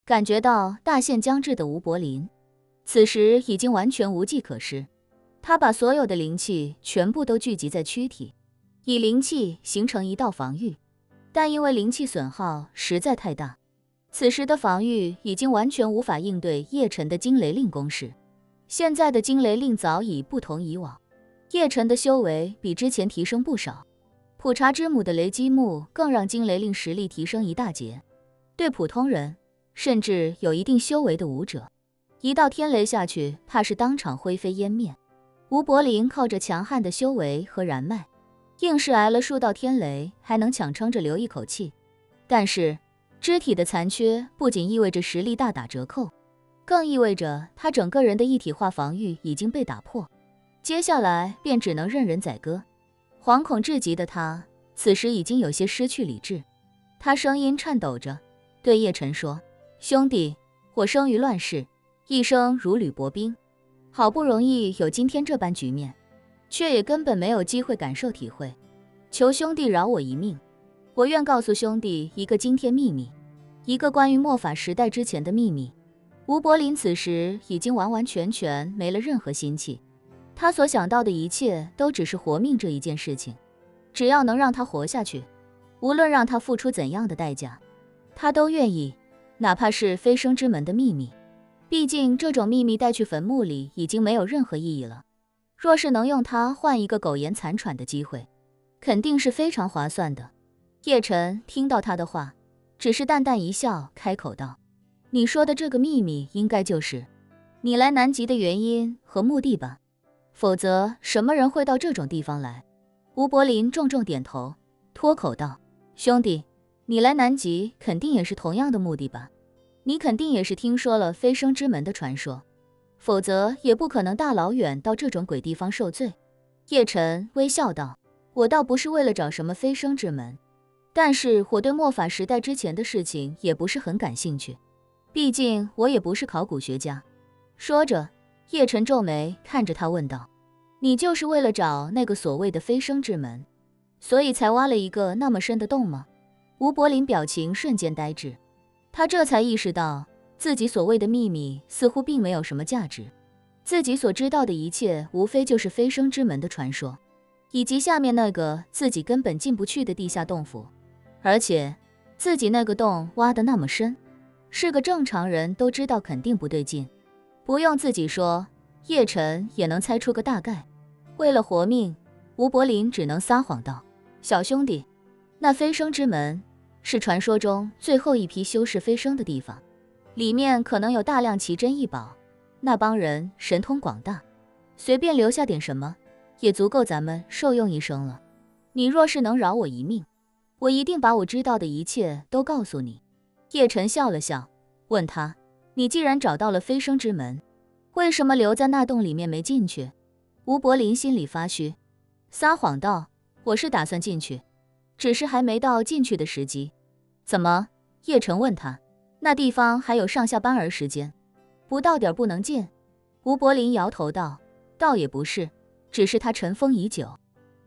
感觉到大限将至的吴柏林，此时已经完全无计可施。他把所有的灵气全部都聚集在躯体，以灵气形成一道防御，但因为灵气损耗实在太大，此时的防御已经完全无法应对叶晨的惊雷令攻势。现在的惊雷令早已不同以往，叶晨的修为比之前提升不少，普查之母的雷击木更让惊雷令实力提升一大截。对普通人，甚至有一定修为的武者，一道天雷下去，怕是当场灰飞烟灭。吴柏林靠着强悍的修为和燃脉，硬是挨了数道天雷，还能强撑着留一口气。但是肢体的残缺不仅意味着实力大打折扣，更意味着他整个人的一体化防御已经被打破，接下来便只能任人宰割。惶恐至极的他，此时已经有些失去理智。他声音颤抖着对叶晨说：“兄弟，我生于乱世，一生如履薄冰，好不容易有今天这般局面，却也根本没有机会感受体会。求兄弟饶我一命，我愿告诉兄弟一个惊天秘密，一个关于末法时代之前的秘密。”吴柏林此时已经完完全全没了任何心气，他所想到的一切都只是活命这一件事情，只要能让他活下去，无论让他付出怎样的代价，他都愿意，哪怕是飞升之门的秘密。毕竟这种秘密带去坟墓里已经没有任何意义了，若是能用它换一个苟延残喘的机会，肯定是非常划算的。叶晨听到他的话，只是淡淡一笑，开口道：“你说的这个秘密，应该就是你来南极的原因和目的吧？否则什么人会到这种地方来？”吴柏林重重点头，脱口道：“兄弟，你来南极肯定也是同样的目的吧？你肯定也是听说了飞升之门的传说，否则也不可能大老远到这种鬼地方受罪。”叶晨微笑道：“我倒不是为了找什么飞升之门，但是我对末法时代之前的事情也不是很感兴趣，毕竟我也不是考古学家。”说着，叶晨皱眉看着他问道：“你就是为了找那个所谓的飞升之门，所以才挖了一个那么深的洞吗？”吴柏林表情瞬间呆滞，他这才意识到自己所谓的秘密似乎并没有什么价值，自己所知道的一切无非就是飞升之门的传说，以及下面那个自己根本进不去的地下洞府，而且自己那个洞挖得那么深，是个正常人都知道肯定不对劲，不用自己说，叶晨也能猜出个大概。为了活命，吴柏林只能撒谎道：“小兄弟，那飞升之门是传说中最后一批修士飞升的地方，里面可能有大量奇珍异宝，那帮人神通广大，随便留下点什么也足够咱们受用一生了。你若是能饶我一命，我一定把我知道的一切都告诉你。”叶晨笑了笑，问他：“你既然找到了飞升之门，为什么留在那洞里面没进去？”吴柏林心里发虚，撒谎道：“我是打算进去，只是还没到进去的时机。”“怎么？”叶晨问他，“那地方还有上下班儿时间，不到点不能进？”吴柏林摇头道：“倒也不是，只是他尘封已久，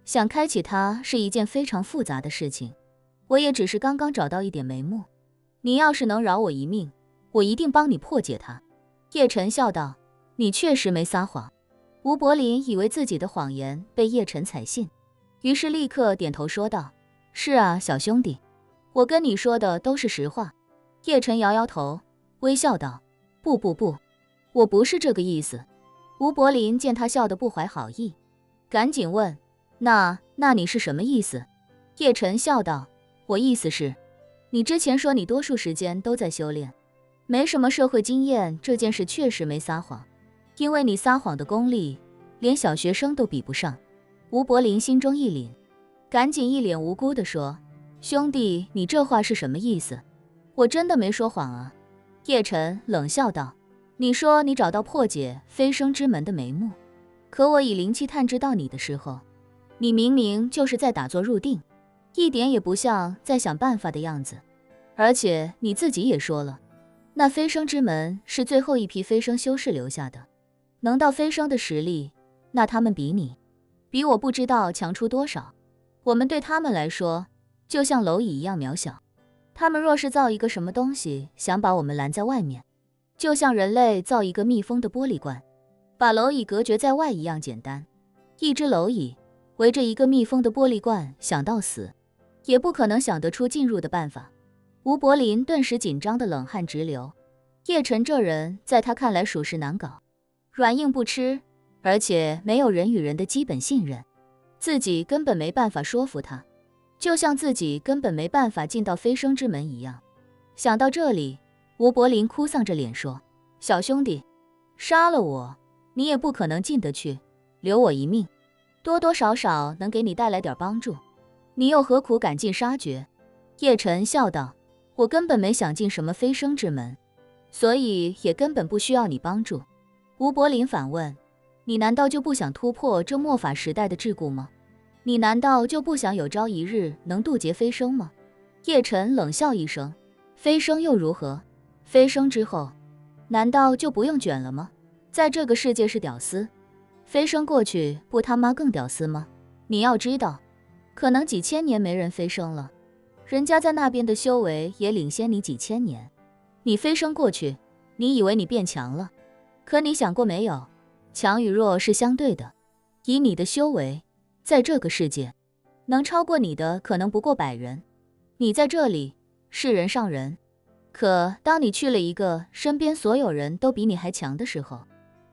想开启它是一件非常复杂的事情，我也只是刚刚找到一点眉目。你要是能饶我一命，我一定帮你破解它。”叶晨笑道：“你确实没撒谎。”吴柏林以为自己的谎言被叶晨采信，于是立刻点头说道：“是啊，小兄弟，我跟你说的都是实话。”叶晨摇摇头，微笑道：“不，我不是这个意思。”吴柏林见他笑得不怀好意，赶紧问：“那你是什么意思？”叶晨笑道：“我意思是，你之前说你多数时间都在修炼，没什么社会经验，这件事确实没撒谎，因为你撒谎的功力连小学生都比不上。”吴柏林心中一凛，赶紧一脸无辜地说：“兄弟，你这话是什么意思？我真的没说谎啊。”叶晨冷笑道：“你说你找到破解飞升之门的眉目，可我以灵气探知到你的时候，你明明就是在打坐入定，一点也不像在想办法的样子。而且你自己也说了，那飞升之门是最后一批飞升修士留下的，能到飞升的实力，那他们比我不知道强出多少，我们对他们来说就像蝼蚁一样渺小。他们若是造一个什么东西，想把我们拦在外面，就像人类造一个密封的玻璃罐，把蝼蚁隔绝在外一样简单。一只蝼蚁围着一个密封的玻璃罐，想到死，也不可能想得出进入的办法。吴柏林顿时紧张的冷汗直流。叶晨这人在他看来属实难搞，软硬不吃，而且没有人与人的基本信任，自己根本没办法说服他，就像自己根本没办法进到飞升之门一样。想到这里，吴柏林哭丧着脸说，小兄弟，杀了我，你也不可能进得去，留我一命，多多少少能给你带来点帮助，你又何苦赶尽杀绝？叶晨笑道，我根本没想进什么飞升之门，所以也根本不需要你帮助。吴柏林反问，你难道就不想突破这末法时代的桎梏吗？你难道就不想有朝一日能渡劫飞升吗？叶晨冷笑一声，飞升又如何？飞升之后，难道就不用卷了吗？在这个世界是屌丝，飞升过去不他妈更屌丝吗？你要知道，可能几千年没人飞升了，人家在那边的修为也领先你几千年。你飞升过去，你以为你变强了，可你想过没有，强与弱是相对的。以你的修为，在这个世界，能超过你的可能不过100人。你在这里是人上人，可当你去了一个身边所有人都比你还强的时候，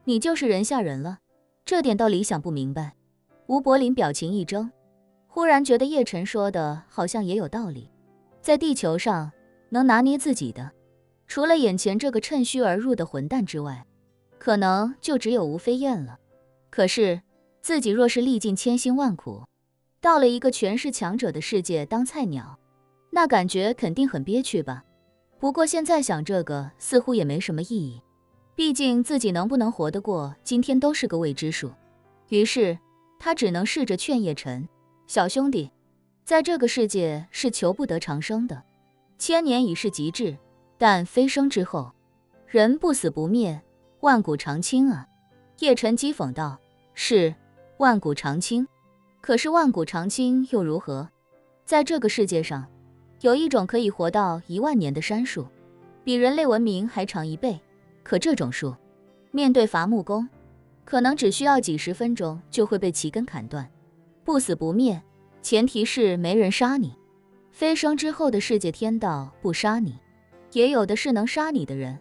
你就是人下人了。这点道理想不明白。吴柏林表情一怔，忽然觉得叶晨说的好像也有道理。在地球上，能拿捏自己的，除了眼前这个趁虚而入的混蛋之外，可能就只有吴飞燕了。可是自己若是历尽千辛万苦，到了一个全是强者的世界当菜鸟，那感觉肯定很憋屈吧。不过现在想这个似乎也没什么意义，毕竟自己能不能活得过今天都是个未知数。于是他只能试着劝叶晨，小兄弟，在这个世界是求不得长生的，1000年已是极致，但飞升之后，人不死不灭，万古长青啊。叶晨讥讽道，是万古长青，可是万古长青又如何？在这个世界上，有一种可以活到10000年的杉树，比人类文明还长1倍，可这种树面对伐木工，可能只需要几10分钟就会被其根砍断。不死不灭，前提是没人杀你。飞升之后的世界天道不杀你，也有的是能杀你的人。